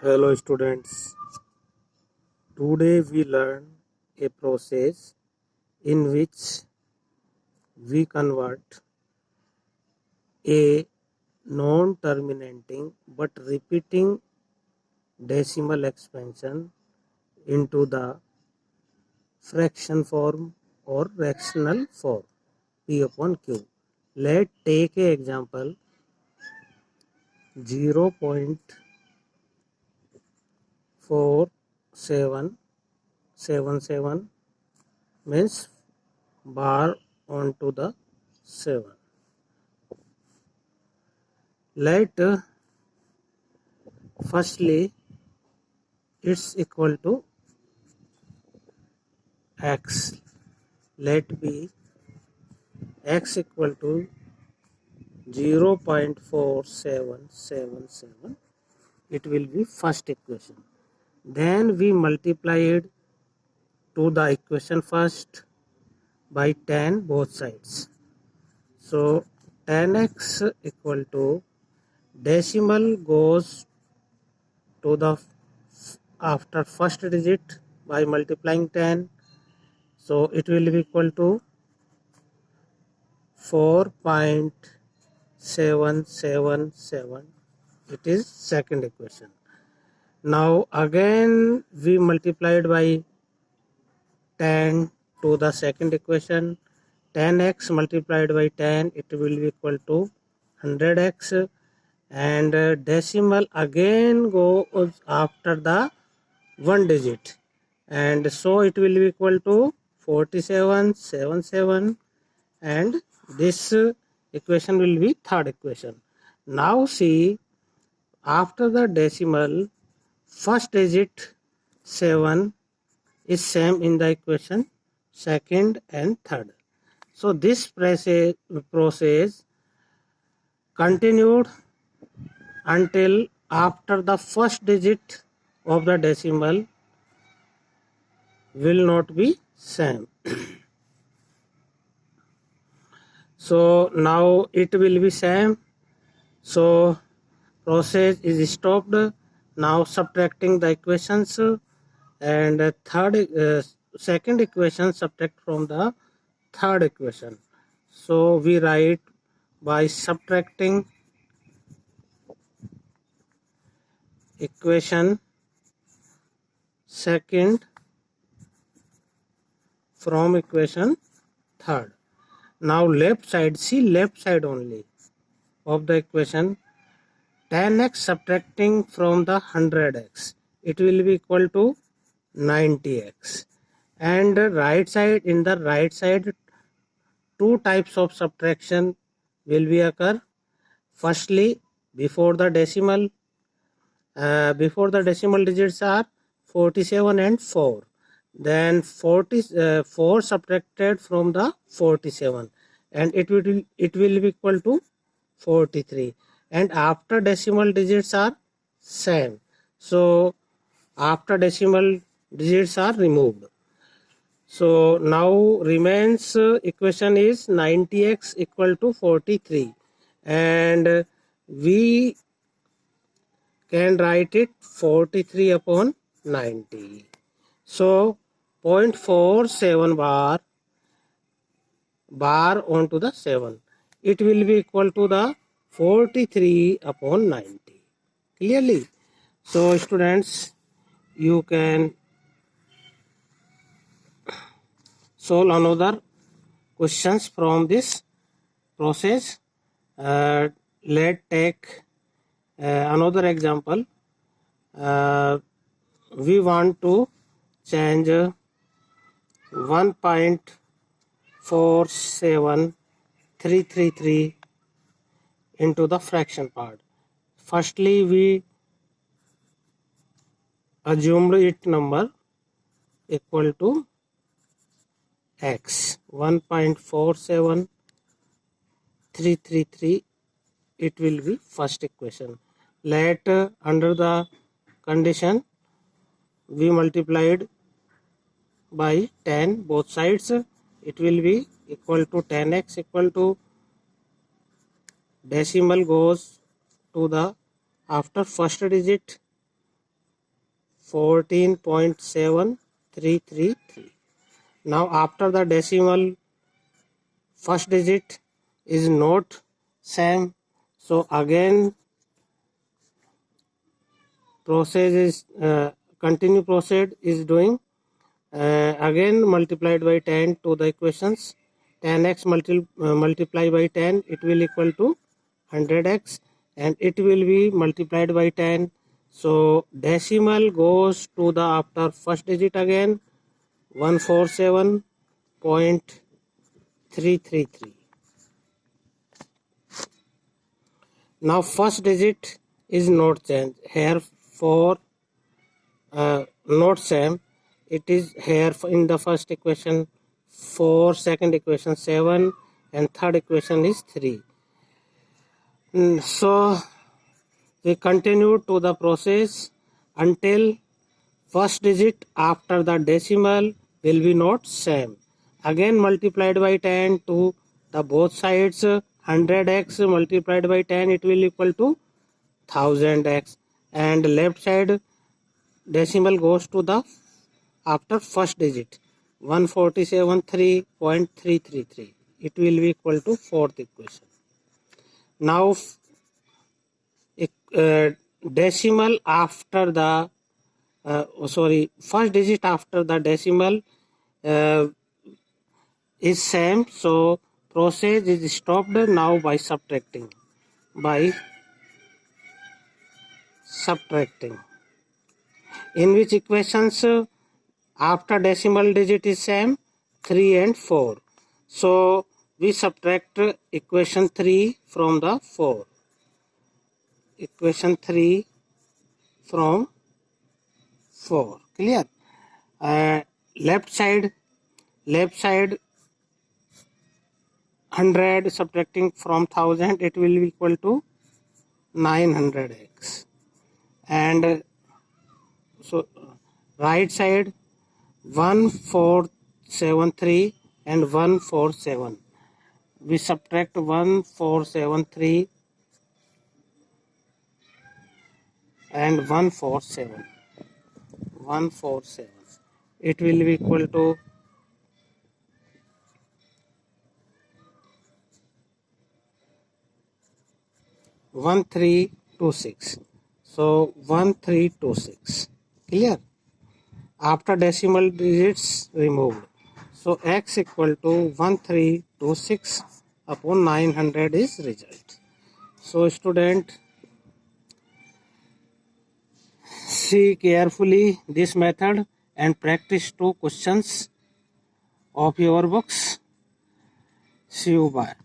Hello students, today we learn a process in which we convert a non-terminating but repeating decimal expansion into the fraction form or rational form P upon Q. Let's take an example 0.4777 means bar onto the 7. Let firstly it's equal to x. Let be x equal to 0.4777. It will be first equation. Then we multiply it to the equation first by 10 both sides. So 10x equal to decimal goes to the after first digit by multiplying 10. So it will be equal to 4.777. It is second equation. Now again we multiplied by 10 to the second equation. 10x multiplied by 10, it will be equal to 100x, and decimal again goes after the one digit, and so it will be equal to 4777, and this equation will be third equation. Now see, after the decimal first digit 7 is same in the equation second and third. So this process continued until after the first digit of the decimal will not be same. So now it will be same. So process is stopped. Now subtracting the equations, and second equation subtract from the third equation. So we write by subtracting equation second from equation third. Now left side, see left side only of the equation. 10x subtracting from the 100x, it will be equal to 90x. And right side, in the right side, two types of subtraction will be occur. Firstly, before the decimal digits are 47 and 4. Then 4 subtracted from the 47, and it will be equal to 43, and after decimal digits are same, so after decimal digits are removed. So now remains equation is 90x equal to 43, and we can write it 43 upon 90. So 0.47 bar onto the 7, it will be equal to the 43 upon 90. Clearly? So students, you can solve another questions from this process. Let's take another example. We want to change 1.47333 into the fraction part. Firstly, we assumed it number equal to x. 1.47333, it will be first equation. Let under the condition we multiplied by 10 both sides, it will be equal to 10x equal to decimal goes to the after first digit 14.7333. Now after the decimal, first digit is not same, so again process is continue process is doing again multiplied by 10 to the equations. 10x multiply by 10, it will equal to 100x, and it will be multiplied by 10. So decimal goes to the after first digit again, 147.333. Now first digit is not changed here for not same. It is here in the first equation 4, second equation 7, and third equation is 3. So we continue to the process until first digit after the decimal will be not same. Again multiplied by 10 to the both sides, 100x multiplied by 10, it will equal to 1000x, and left side decimal goes to the after first digit 147.333. It will be equal to fourth equation. Now decimal after the first digit after the decimal is same, so process is stopped now by subtracting. In which equations after decimal digit is same, 3 and 4. So we subtract equation 3 from the 4. Equation 3 from 4. Clear? Left side 100 subtracting from 1000, it will be equal to 900x. And so right side 1473 and 147. We subtract 1473 and 147. It will be equal to 1326. So 1326. Clear? After decimal digits removed. So x equal to 1326 upon 900 is result. So student, see carefully this method and practice 2 questions of your books. See you, bye.